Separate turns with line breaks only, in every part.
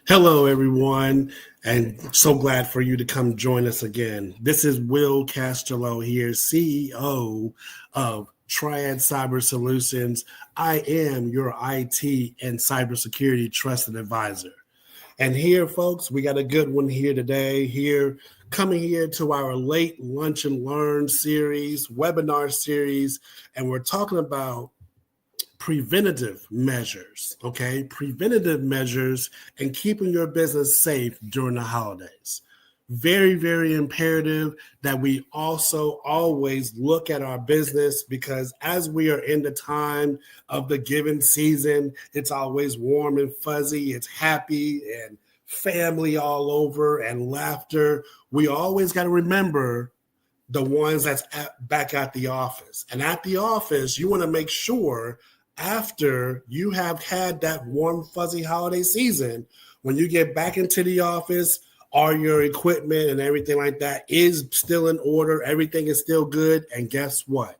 Hello, everyone, and so glad for you to come join us again. This is Will Casterlow here, CEO of Triad Cyber Solutions. I am your IT and cybersecurity trusted advisor. And here, folks, we got a good one here today. Coming here to our late lunch and learn series, webinar series, and we're talking about preventative measures, okay? Preventative measures and keeping your business safe during the holidays. Very, very imperative that we also always look at our business, because as we are in the time of the given season, it's always warm and fuzzy, it's happy and family all over and laughter. We always got to remember the ones that's back at the office. And at the office, you want to make sure after you have had that warm, fuzzy holiday season, when you get back into the office, all your equipment and everything like that is still in order. Everything is still good. And guess what?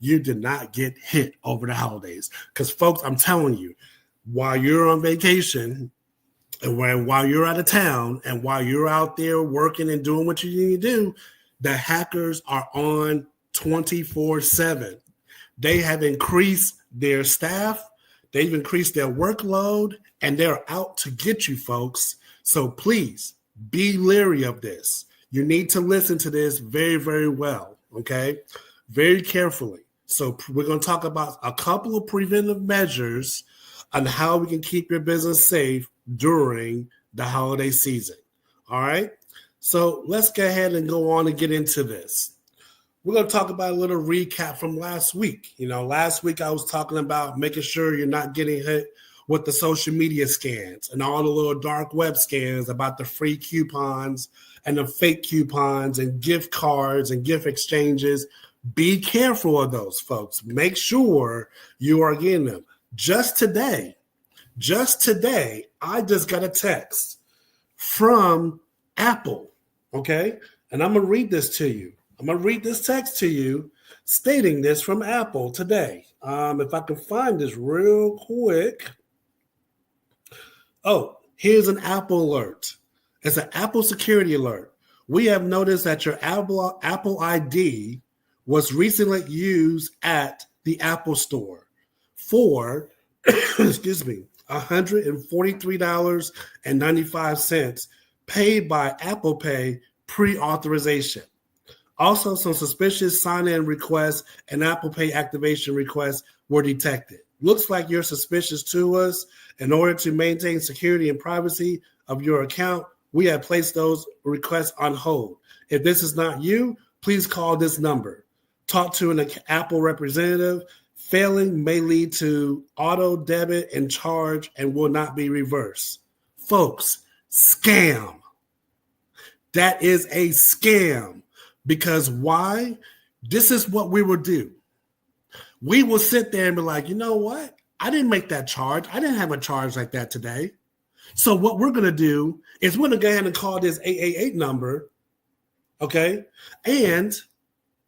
You did not get hit over the holidays. Because, folks, I'm telling you, while you're on vacation and while you're out of town and while you're out there working and doing what you need to do, the hackers are on 24/7. They have increased their staff, they've increased their workload, and they're out to get you, folks. So please be leery of this. You need to listen to this very, very well, okay? Very carefully. So we're going to talk about a couple of preventive measures on how we can keep your business safe during the holiday season, all right? So let's go ahead and go on and get into this. We're going to talk about a little recap from last week. Last week I was talking about making sure you're not getting hit with the social media scans and all the little dark web scans about the free coupons and the fake coupons and gift cards and gift exchanges. Be careful of those, folks. Make sure you are getting them. Just today, I just got a text from Apple, okay? And I'm going to read this to you. I'm going to read this text to you stating this from Apple today. If I can find this real quick. Oh, here's an Apple alert. It's an Apple security alert. We have noticed that your Apple ID was recently used at the Apple Store for, excuse me, $143.95 paid by Apple Pay pre-authorization. Also, some suspicious sign-in requests and Apple Pay activation requests were detected. Looks like you're suspicious to us. In order to maintain security and privacy of your account, we have placed those requests on hold. If this is not you, please call this number. Talk to an Apple representative. Failing may lead to auto debit and charge and will not be reversed. Folks, scam. That is a scam. Because why? This is what we will do. We will sit there and be like, you know what? I didn't make that charge. I didn't have a charge like that today. So what we're going to do is we're going to go ahead and call this 888 number, okay? And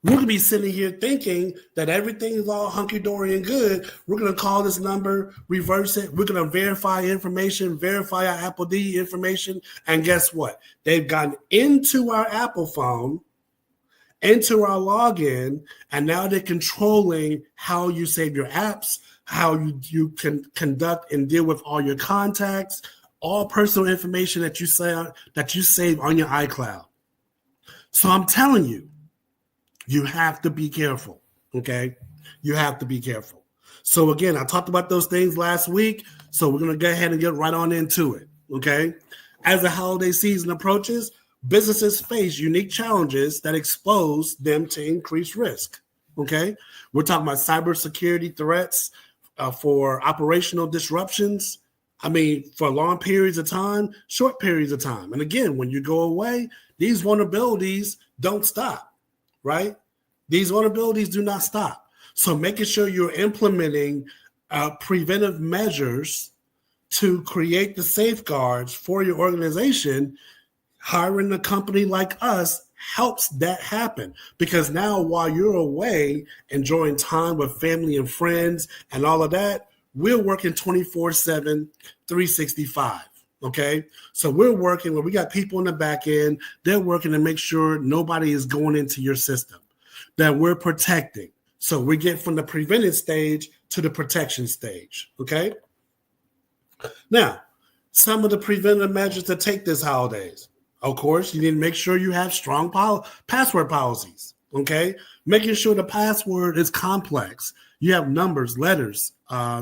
we're going to be sitting here thinking that everything is all hunky-dory and good. We're going to call this number, reverse it. We're going to verify information, verify our Apple ID information. And guess what? They've gotten into our Apple phone, into our login, and now they're controlling how you save your apps, how you can conduct and deal with all your contacts, all personal information that you save on your iCloud. So I'm telling you, you have to be careful, okay? You have to be careful. So again, I talked about those things last week, so we're going to go ahead and get right on into it, okay? As the holiday season approaches, businesses face unique challenges that expose them to increased risk, okay? We're talking about cybersecurity threats for operational disruptions. For long periods of time, short periods of time. And again, when you go away, these vulnerabilities don't stop, right? These vulnerabilities do not stop. So making sure you're implementing preventive measures to create the safeguards for your organization, hiring a company like us helps that happen, because now while you're away enjoying time with family and friends and all of that, we're working 24/7, 365. Okay, so we're working where we got people in the back end. They're working to make sure nobody is going into your system, that we're protecting. So we get from the preventive stage to the protection stage. Okay, now some of the preventive measures to take this holidays. Of course, you need to make sure you have strong password policies. Okay, making sure the password is complex. You have numbers, letters,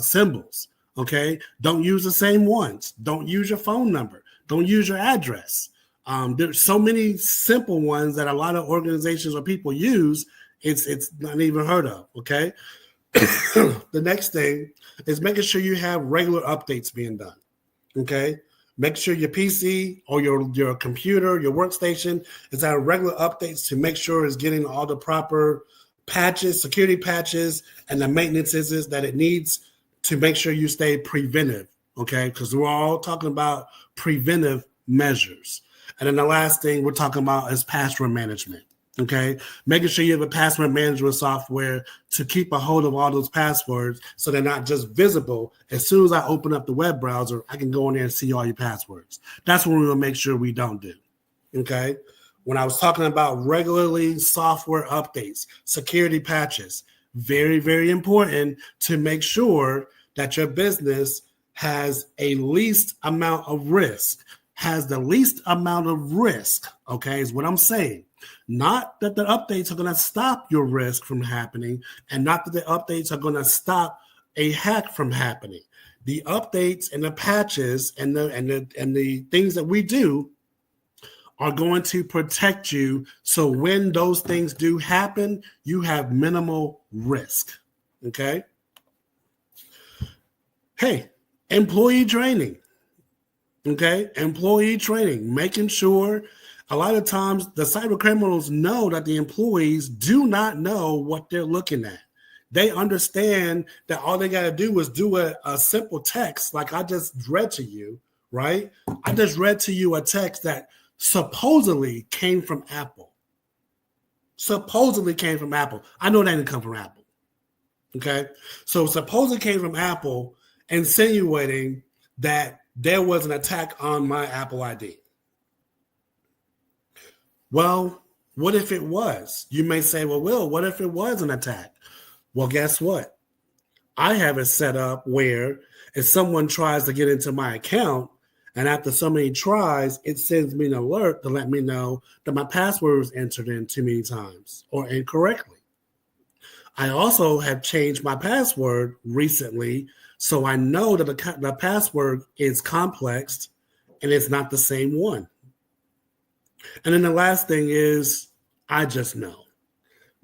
symbols. Okay, don't use the same ones. Don't use your phone number. Don't use your address. There's so many simple ones that a lot of organizations or people use. It's not even heard of. Okay, the next thing is making sure you have regular updates being done. Okay, make sure your PC or your computer, your workstation is having regular updates to make sure it's getting all the proper patches, security patches, and the maintenance is that it needs to make sure you stay preventive. Okay, because we're all talking about preventive measures. And then the last thing we're talking about is password management. Okay, making sure you have a password management software to keep a hold of all those passwords so they're not just visible. As soon as I open up the web browser, I can go in there and see all your passwords. That's what we're going to make sure we don't do. Okay, when I was talking about regularly software updates, security patches, very, very important to make sure that your business has a least amount of risk, okay, is what I'm saying. Not that the updates are going to stop your risk from happening, and not that the updates are going to stop a hack from happening. The updates and the patches and the things that we do are going to protect you. So when those things do happen, you have minimal risk. Okay. Hey, employee training. Okay. Employee training, making sure. A lot of times the cyber criminals know that the employees do not know what they're looking at. They understand that all they got to do is do a simple text like I just read to you, right? I just read to you a text that supposedly came from Apple. I know that didn't come from Apple. Okay? So supposedly came from Apple, insinuating that there was an attack on my Apple ID. Well, what if it was? You may say, well, Will, what if it was an attack? Well, guess what? I have it set up where if someone tries to get into my account, and after so many tries, it sends me an alert to let me know that my password was entered in too many times or incorrectly. I also have changed my password recently, so I know that the password is complex and it's not the same one. And then the last thing is, I just know,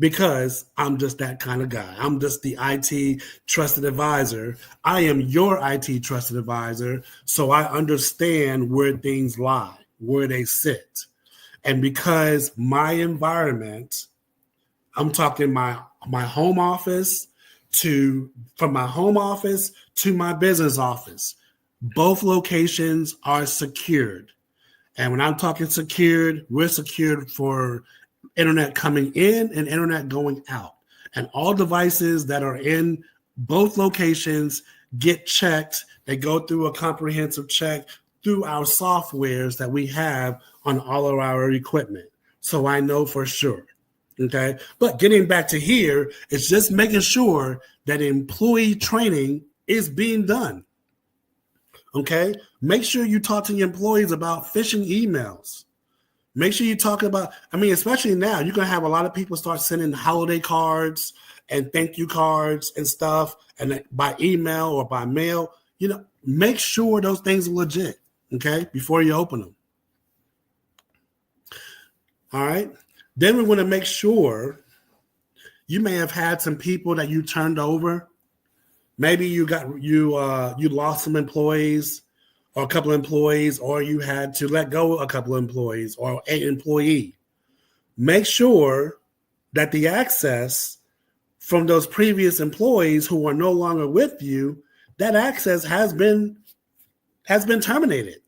because I'm just that kind of guy. I'm just the IT trusted advisor. I am your IT trusted advisor, so I understand where things lie, where they sit. And because my environment, I'm talking my home office from my home office to my business office, both locations are secured. And when I'm talking secured, we're secured for internet coming in and internet going out. And all devices that are in both locations get checked. They go through a comprehensive check through our softwares that we have on all of our equipment. So I know for sure. Okay. But getting back to here, it's just making sure that employee training is being done. Okay. Make sure you talk to your employees about phishing emails. Make sure you talk about, especially now, you're going to have a lot of people start sending holiday cards and thank you cards and stuff, and by email or by mail. Make sure those things are legit, okay, before you open them. All right. Then we want to make sure you may have had some people that you turned over. Maybe you lost some employees or a couple of employees, or you had to let go of a couple of employees or an employee. Make sure that the access from those previous employees who are no longer with you, that access has been terminated.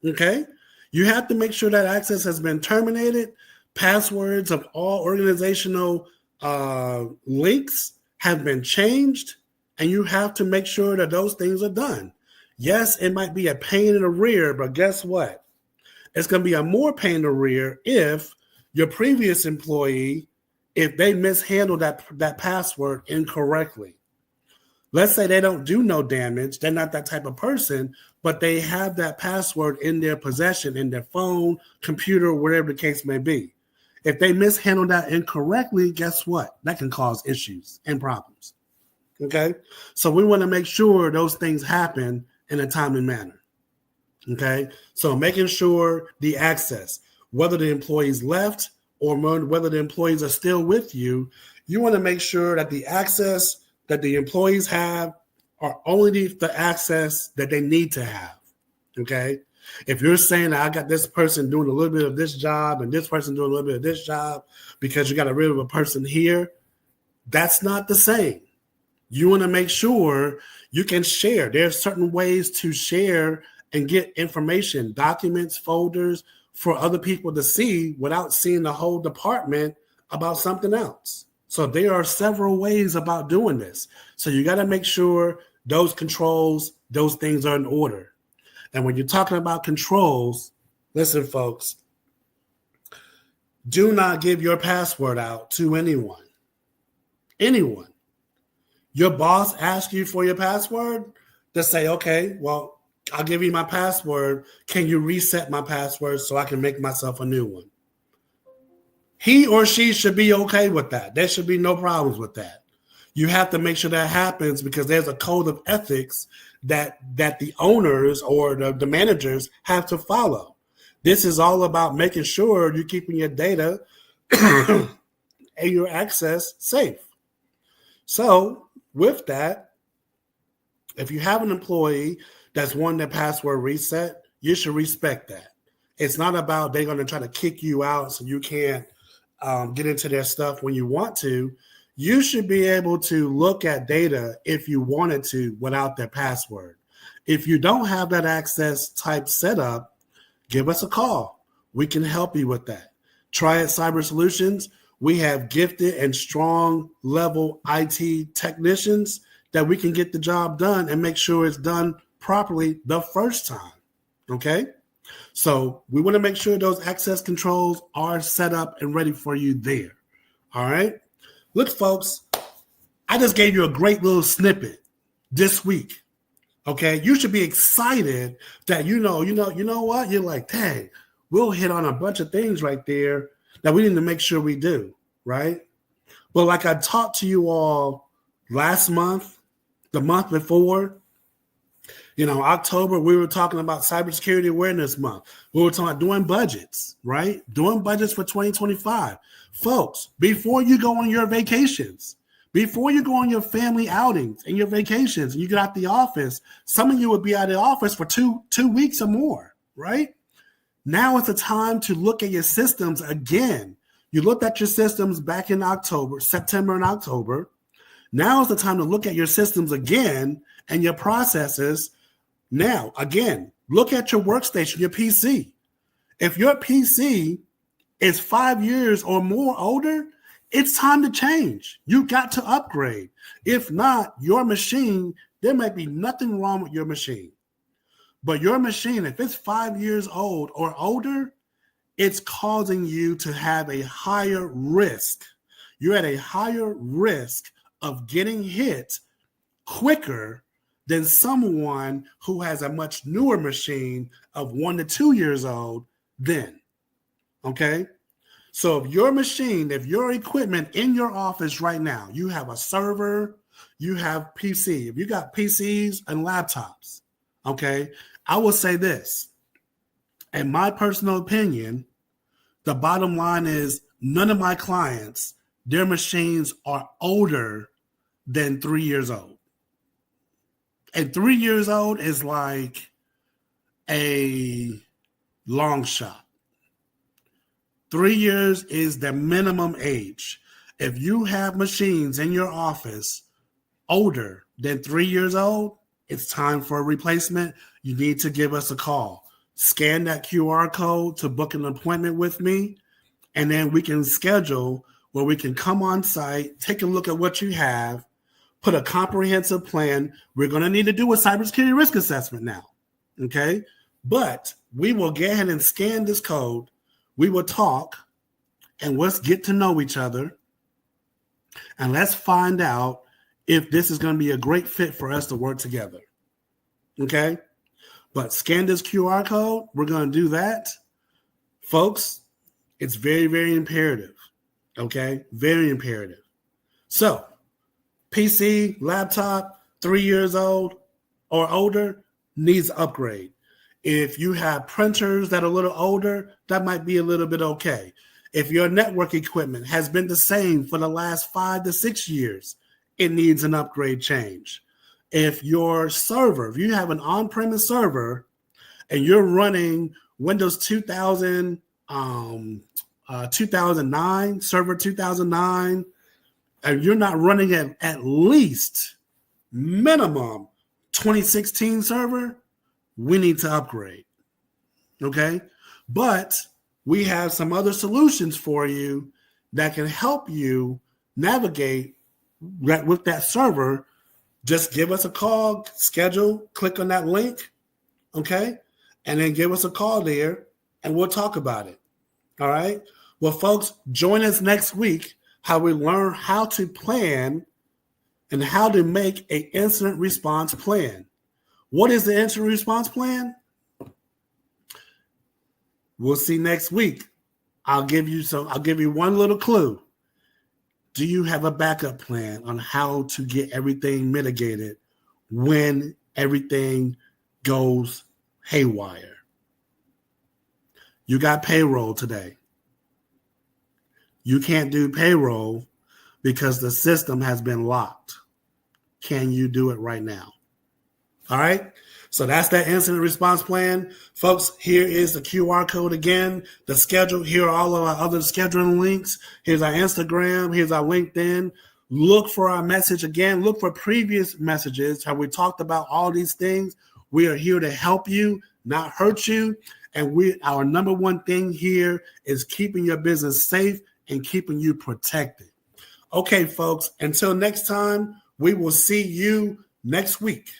Okay? You have to make sure that access has been terminated. Passwords of all organizational links have been changed, and you have to make sure that those things are done. Yes, it might be a pain in the rear, but guess what? It's going to be a more pain in the rear if your previous employee, if they mishandle that password incorrectly. Let's say they don't do no damage. They're not that type of person, but they have that password in their possession, in their phone, computer, whatever the case may be. If they mishandle that incorrectly, guess what? That can cause issues and problems. Okay? So we want to make sure those things happen in a timely manner. Okay? So making sure the access, whether the employees left or whether the employees are still with you, you want to make sure that the access that the employees have are only the access that they need to have. Okay? If you're saying that I got this person doing a little bit of this job and this person doing a little bit of this job because you got rid of a person here, that's not the same. You want to make sure you can share. There are certain ways to share and get information, documents, folders for other people to see without seeing the whole department about something else. So there are several ways about doing this. So you got to make sure those controls, those things are in order. And when you're talking about controls, listen, folks, do not give your password out to anyone. Anyone. Your boss asks you for your password, to say, okay, well, I'll give you my password. Can you reset my password so I can make myself a new one? He or she should be okay with that. There should be no problems with that. You have to make sure that happens because there's a code of ethics that the owners or the managers have to follow. This is all about making sure you're keeping your data and your access safe. So with that, if you have an employee that's wanting their password reset, you should respect that. It's not about they're going to try to kick you out so you can't get into their stuff when you want to. You should be able to look at data if you wanted to without their password. If you don't have that access type set up, give us a call. We can help you with that. Triad Cyber Solutions, we have gifted and strong level IT technicians that we can get the job done and make sure it's done properly the first time. Okay? So we want to make sure those access controls are set up and ready for you there. All right? Look, folks, I just gave you a great little snippet this week. Okay? You should be excited that you know what? You're like, dang, we'll hit on a bunch of things right there that we need to make sure we do, right? But like I talked to you all last month, the month before, October, we were talking about Cybersecurity Awareness Month. We were talking about doing budgets, right? Doing budgets for 2025. Folks, before you go on your vacations, before you go on your family outings and your vacations, and you get out the office, some of you would be out of the office for two weeks or more, right? Now is the time to look at your systems again. You looked at your systems back in September and October. Now is the time to look at your systems again and your processes. Now, again, look at your workstation, your PC. If your PC is 5 years or more older, it's time to change. You got to upgrade. If not, your machine, there might be nothing wrong with your machine. But your machine, if it's 5 years old or older, it's causing you to have a higher risk. You're at a higher risk of getting hit quicker than someone who has a much newer machine of 1 to 2 years old then. Okay? So if your equipment in your office right now, you have a server, you have PC. If you got PCs and laptops, okay, I will say this. In my personal opinion, the bottom line is none of my clients, their machines are older than 3 years old. And 3 years old is like a long shot. 3 years is the minimum age. If you have machines in your office older than 3 years old, it's time for a replacement. You need to give us a call. Scan that QR code to book an appointment with me, and then we can schedule where we can come on site, take a look at what you have, put a comprehensive plan. We're going to need to do a cybersecurity risk assessment now. Okay. But we will go ahead and scan this code. We will talk and let's get to know each other. And let's find out if this is going to be a great fit for us to work together. Okay. But scan this QR code. We're going to do that. Folks, it's very, very imperative. Okay. Very imperative. So, PC, laptop, 3 years old or older needs an upgrade. If you have printers that are a little older, that might be a little bit okay. If your network equipment has been the same for the last 5 to 6 years, it needs an upgrade change. If your server, if you have an on-premise server and you're running Windows 2000, 2009, Server 2009, and you're not running at least minimum 2016 server, we need to upgrade. Okay? But we have some other solutions for you that can help you navigate with that server. Just give us a call, schedule, click on that link, okay? And then give us a call there, and we'll talk about it, all right? Well, folks, join us next week how we learn how to plan and how to make an incident response plan. What is the incident response plan? We'll see next week. I'll give you one little clue. Do you have a backup plan on how to get everything mitigated when everything goes haywire? You got payroll today. You can't do payroll because the system has been locked. Can you do it right now? All right. So that's that incident response plan. Folks, here is the QR code again, the schedule. Here are all of our other scheduling links. Here's our Instagram. Here's our LinkedIn. Look for our message again. Look for previous messages, how we talked about all these things. We are here to help you, not hurt you. And our number one thing here is keeping your business safe and keeping you protected. Okay, folks, until next time, we will see you next week.